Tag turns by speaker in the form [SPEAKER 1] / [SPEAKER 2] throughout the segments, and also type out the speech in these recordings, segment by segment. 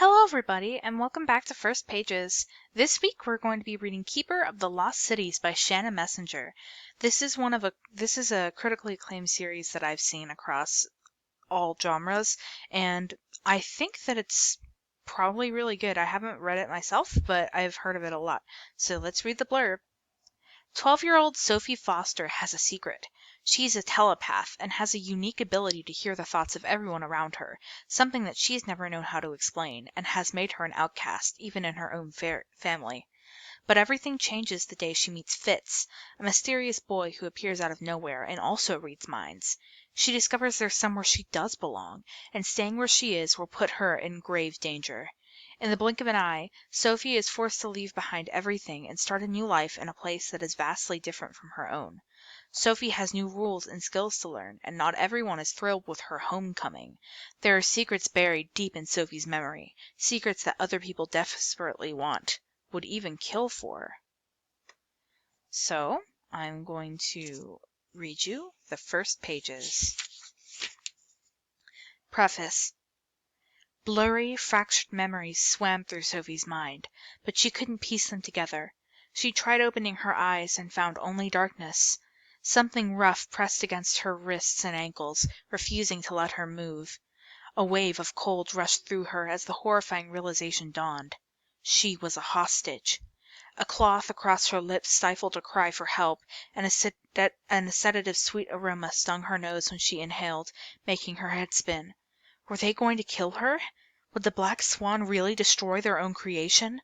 [SPEAKER 1] Hello, everybody, and welcome back to First Pages. This week we're going to be reading Keeper of the Lost Cities by Shannon Messenger. This is a critically acclaimed series that I've seen across all genres, and I think that it's probably really good. I haven't read it myself, but I've heard of it a lot. So let's read the blurb. 12-year-old Sophie Foster has a secret. She's a telepath and has a unique ability to hear the thoughts of everyone around her, something that she's never known how to explain, and has made her an outcast, even in her own family. But everything changes the day she meets Fitz, a mysterious boy who appears out of nowhere and also reads minds. She discovers there's somewhere she does belong, and staying where she is will put her in grave danger. In the blink of an eye, Sophie is forced to leave behind everything and start a new life in a place that is vastly different from her own. Sophie has new rules and skills to learn, and not everyone is thrilled with her homecoming. There are secrets buried deep in Sophie's memory, secrets that other people desperately want, would even kill for. So, I'm going to read you the first pages. Preface. Blurry, fractured memories swam through Sophie's mind, but she couldn't piece them together. She tried opening her eyes and found only darkness. Something rough pressed against her wrists and ankles, refusing to let her move. A wave of cold rushed through her as the horrifying realization dawned. She was a hostage. A cloth across her lips stifled a cry for help, and a sedative's sweet aroma stung her nose when she inhaled, making her head spin. Were they going to kill her? Would the Black Swan really destroy their own creation?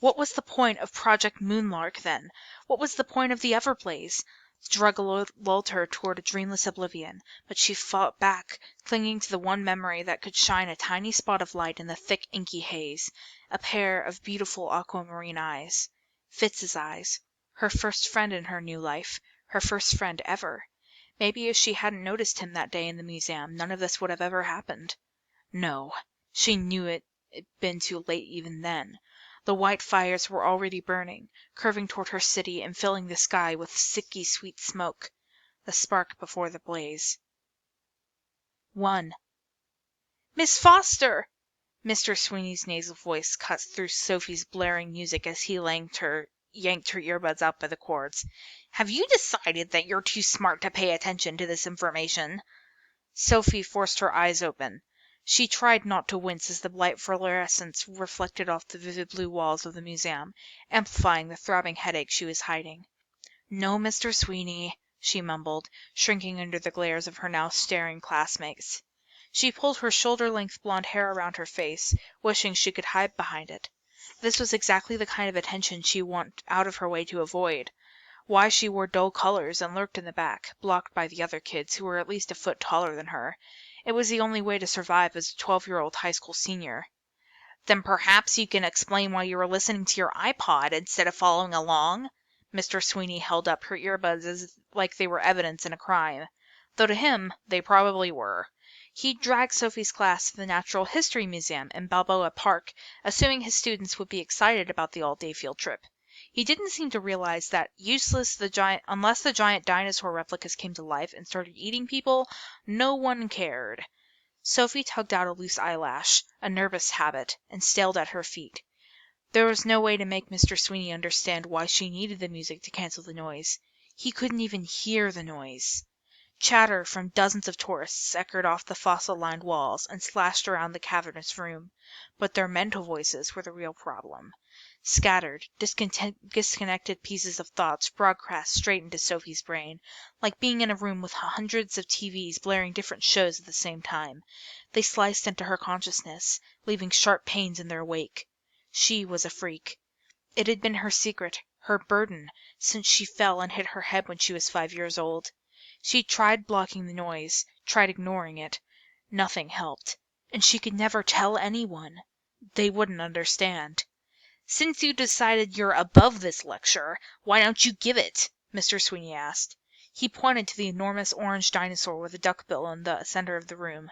[SPEAKER 1] What was the point of Project Moonlark, then? What was the point of the Everblaze? The drug lulled her toward a dreamless oblivion, but she fought back, clinging to the one memory that could shine a tiny spot of light in the thick, inky haze, a pair of beautiful aquamarine eyes. Fitz's eyes. Her first friend in her new life. Her first friend ever. Maybe if she hadn't noticed him that day in the museum, none of this would have ever happened. No, she knew it'd been too late even then. The white fires were already burning, curving toward her city and filling the sky with sicky sweet smoke. The spark before the blaze. 1. Miss Foster! Mr. Sweeney's nasal voice cut through Sophie's blaring music as he yanked her earbuds out by the cords. Have you decided that you're too smart to pay attention to this information? Sophie forced her eyes open. She tried not to wince as the bright fluorescence reflected off the vivid blue walls of the museum, amplifying the throbbing headache she was hiding. No, Mr. Sweeney, she mumbled, shrinking under the glares of her now staring classmates. She pulled her shoulder-length blonde hair around her face, wishing she could hide behind it. This was exactly the kind of attention she went out of her way to avoid. Why she wore dull colors and lurked in the back, blocked by the other kids who were at least a foot taller than her. It was the only way to survive as a 12-year-old high school senior. Then perhaps you can explain why you were listening to your iPod instead of following along? Mr. Sweeney held up her earbuds as like they were evidence in a crime. Though to him, they probably were. He dragged Sophie's class to the Natural History Museum in Balboa Park, assuming his students would be excited about the all-day field trip. He didn't seem to realize that unless the giant dinosaur replicas came to life and started eating people, no one cared. Sophie tugged out a loose eyelash, a nervous habit, and stared at her feet. There was no way to make Mr. Sweeney understand why she needed the music to cancel the noise. He couldn't even hear the noise. Chatter from dozens of tourists echoed off the fossil-lined walls and slashed around the cavernous room, but their mental voices were the real problem. Scattered, disconnected pieces of thoughts broadcast straight into Sophie's brain, like being in a room with hundreds of TVs blaring different shows at the same time. They sliced into her consciousness, leaving sharp pains in their wake. She was a freak. It had been her secret, her burden, since she fell and hit her head when she was 5 years old. She tried blocking the noise, tried ignoring it. Nothing helped. And she could never tell anyone. They wouldn't understand. Since you decided you're above this lecture, why don't you give it? Mr. Sweeney asked. He pointed to the enormous orange dinosaur with a duckbill in the center of the room.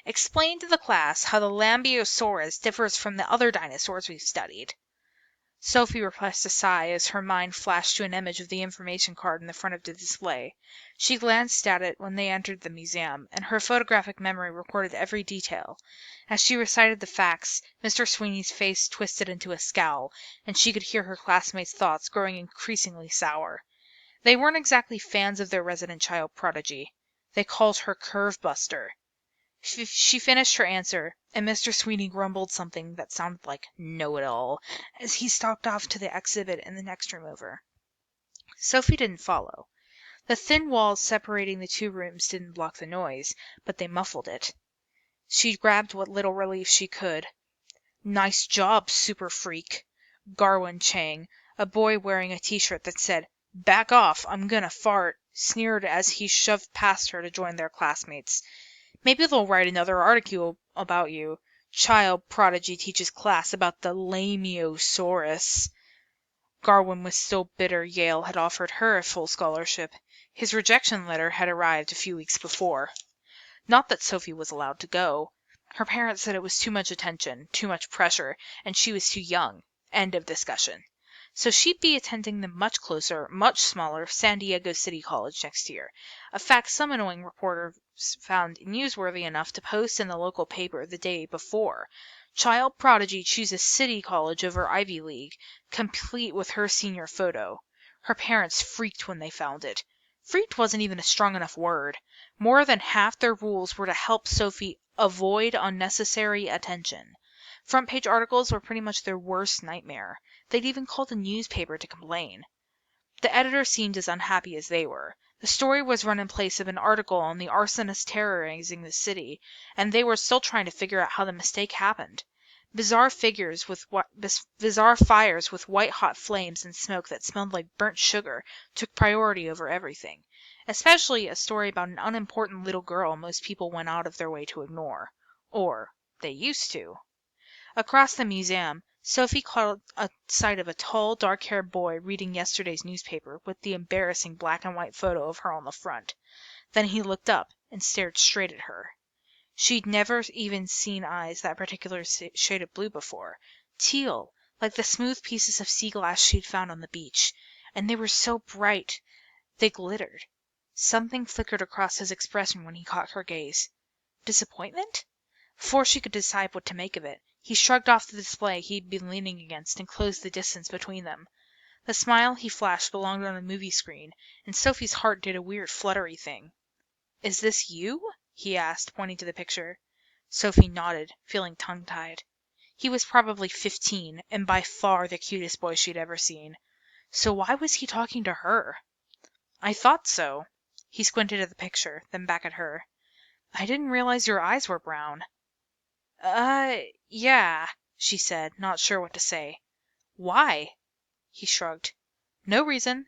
[SPEAKER 1] Explain to the class how the Lambeosaurus differs from the other dinosaurs we've studied. Sophie repressed a sigh as her mind flashed to an image of the information card in the front of the display. She glanced at it when they entered the museum, and her photographic memory recorded every detail. As she recited the facts, Mr. Sweeney's face twisted into a scowl, and she could hear her classmates' thoughts growing increasingly sour. They weren't exactly fans of their resident child prodigy. They called her Curve Buster. She finished her answer, and Mr. Sweeney grumbled something that sounded like know-it-all as he stalked off to the exhibit in the next room over. Sophie didn't follow. The thin walls separating the two rooms didn't block the noise, but they muffled it. She grabbed what little relief she could. "Nice job, super freak." Garwin Chang, a boy wearing a t-shirt that said, "Back off, I'm gonna fart," sneered as he shoved past her to join their classmates. "Maybe they'll write another article about you. Child prodigy teaches class about the Lamiosaurus." Garwin was so bitter Yale had offered her a full scholarship. His rejection letter had arrived a few weeks before. Not that Sophie was allowed to go. Her parents said it was too much attention, too much pressure, and she was too young. End of discussion. So she'd be attending the much closer, much smaller San Diego City College next year, a fact some annoying reporters found newsworthy enough to post in the local paper the day before. Child prodigy chooses City College over Ivy League, complete with her senior photo. Her parents freaked when they found it. Freaked wasn't even a strong enough word. More than half their rules were to help Sophie avoid unnecessary attention. Front-page articles were pretty much their worst nightmare. They'd even called the newspaper to complain. The editor seemed as unhappy as they were. The story was run in place of an article on the arsonists terrorizing the city, and they were still trying to figure out how the mistake happened. Bizarre fires with white-hot flames and smoke that smelled like burnt sugar took priority over everything, especially a story about an unimportant little girl most people went out of their way to ignore. Or they used to. Across the museum, Sophie caught a sight of a tall, dark-haired boy reading yesterday's newspaper with the embarrassing black and white photo of her on the front. Then he looked up and stared straight at her. She'd never even seen eyes that particular shade of blue before. Teal, like the smooth pieces of sea glass she'd found on the beach. And they were so bright, they glittered. Something flickered across his expression when he caught her gaze. Disappointment? Before she could decide what to make of it, he shrugged off the display he'd been leaning against and closed the distance between them. The smile he flashed belonged on a movie screen, and Sophie's heart did a weird fluttery thing. "Is this you?" he asked, pointing to the picture. Sophie nodded, feeling tongue-tied. He was probably 15, and by far the cutest boy she'd ever seen. So why was he talking to her? "I thought so." He squinted at the picture, then back at her. "I didn't realize your eyes were brown." Yeah," she said, not sure what to say. "Why?" He shrugged. "No reason."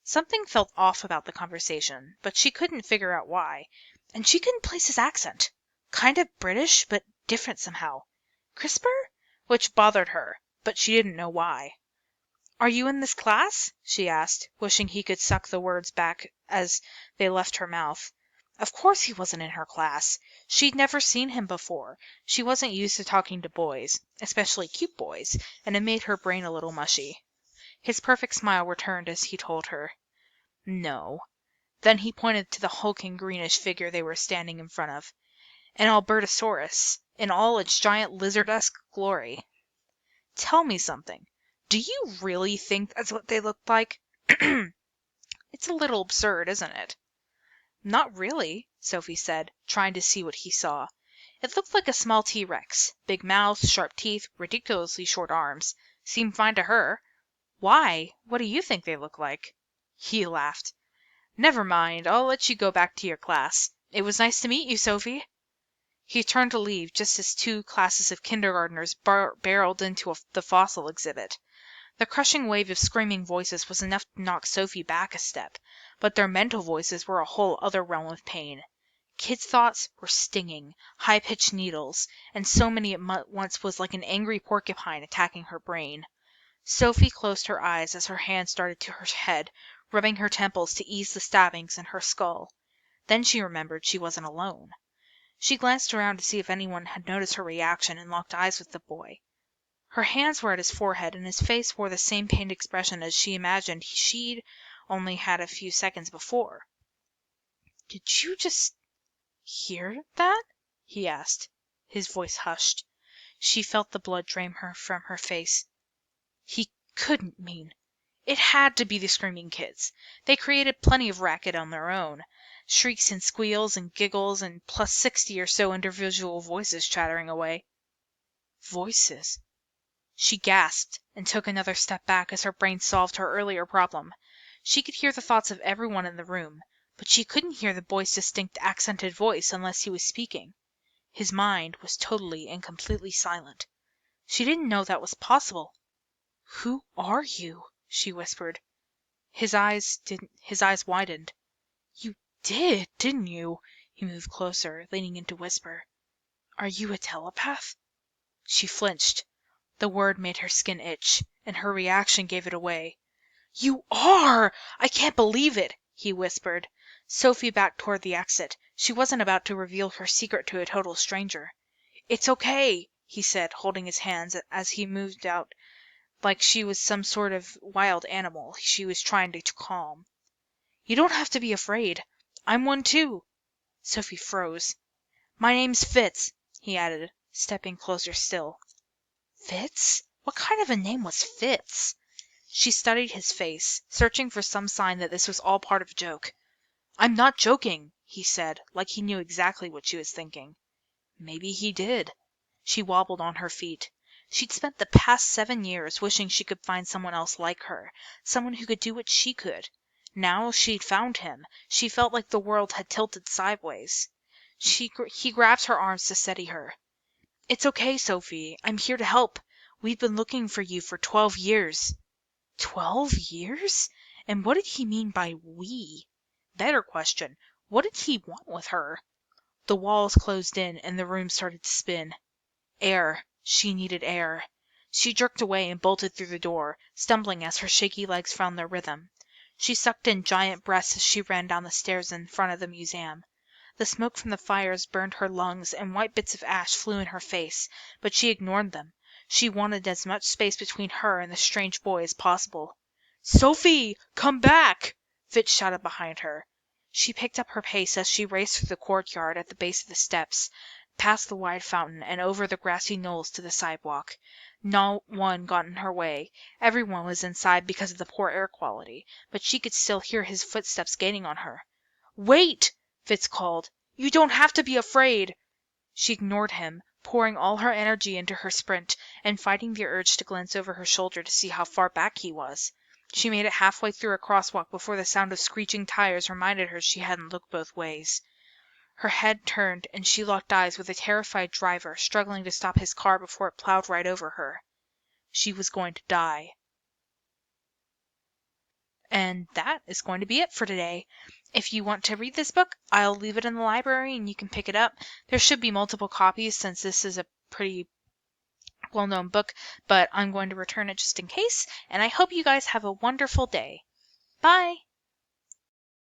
[SPEAKER 1] Something felt off about the conversation, but she couldn't figure out why. And she couldn't place his accent. Kind of British, but different somehow. Crisper? Which bothered her, but she didn't know why. "Are you in this class?" she asked, wishing he could suck the words back as they left her mouth. Of course he wasn't in her class. She'd never seen him before. She wasn't used to talking to boys, especially cute boys, and it made her brain a little mushy. His perfect smile returned as he told her. "No." Then he pointed to the hulking greenish figure they were standing in front of. "An Albertosaurus, in all its giant lizard-esque glory." "Tell me something. Do you really think that's what they looked like?" "It's a little absurd, isn't it?" "Not really," Sophie said, trying to see what he saw. "It looked like a small T-Rex. Big mouth, sharp teeth, ridiculously short arms. Seemed fine to her. Why? What do you think they look like?" He laughed. "Never mind. I'll let you go back to your class. It was nice to meet you, Sophie." He turned to leave just as two classes of kindergartners barreled into the fossil exhibit. The crushing wave of screaming voices was enough to knock Sophie back a step, but their mental voices were a whole other realm of pain. Kids' thoughts were stinging, high-pitched needles, and so many at once was like an angry porcupine attacking her brain. Sophie closed her eyes as her hand started to her head, rubbing her temples to ease the stabbings in her skull. Then she remembered she wasn't alone. She glanced around to see if anyone had noticed her reaction and locked eyes with the boy. Her hands were at his forehead, and his face wore the same pained expression as she imagined she'd only had a few seconds before. "Did you just hear that?" he asked, his voice hushed. She felt the blood drain from her face. He couldn't mean. It had to be the screaming kids. They created plenty of racket on their own. Shrieks and squeals and giggles, and plus 60 or so individual voices chattering away. Voices. She gasped and took another step back as her brain solved her earlier problem. She could hear the thoughts of everyone in the room, but she couldn't hear the boy's distinct accented voice unless he was speaking. His mind was totally and completely silent. She didn't know that was possible. "Who are you?" she whispered. His eyes widened. "You didn't you?" He moved closer, leaning in to whisper. "Are you a telepath?" She flinched. The word made her skin itch, and her reaction gave it away. "You are! I can't believe it!" he whispered. Sophie backed toward the exit. She wasn't about to reveal her secret to a total stranger. "It's okay," he said, holding his hands as he moved out like she was some sort of wild animal she was trying to calm. "You don't have to be afraid. I'm one too." Sophie froze. "My name's Fitz," he added, stepping closer still. Fitz? What kind of a name was Fitz? She studied his face, searching for some sign that this was all part of a joke. "I'm not joking," he said, like he knew exactly what she was thinking. Maybe he did. She wobbled on her feet. She'd spent the past 7 years wishing she could find someone else like her, someone who could do what she could. Now she'd found him. She felt like the world had tilted sideways. He grabbed her arms to steady her. "It's okay, Sophie. I'm here to help. We've been looking for you for 12 years." 12 years? And what did he mean by we? Better question, what did he want with her? The walls closed in, and the room started to spin. Air. She needed air. She jerked away and bolted through the door, stumbling as her shaky legs found their rhythm. She sucked in giant breaths as she ran down the stairs in front of the museum. The smoke from the fires burned her lungs, and white bits of ash flew in her face, but she ignored them. She wanted as much space between her and the strange boy as possible. "Sophie, come back!" Fitz shouted behind her. She picked up her pace as she raced through the courtyard at the base of the steps, past the wide fountain, and over the grassy knolls to the sidewalk. No one got in her way. Everyone was inside because of the poor air quality, but she could still hear his footsteps gaining on her. "Wait!" Fitz called. "You don't have to be afraid." She ignored him, pouring all her energy into her sprint, and fighting the urge to glance over her shoulder to see how far back he was. She made it halfway through a crosswalk before the sound of screeching tires reminded her she hadn't looked both ways. Her head turned, and she locked eyes with a terrified driver struggling to stop his car before it plowed right over her. She was going to die. And that is going to be it for today. If you want to read this book, I'll leave it in the library and you can pick it up. There should be multiple copies since this is a pretty well-known book, but I'm going to return it just in case, and I hope you guys have a wonderful day. Bye!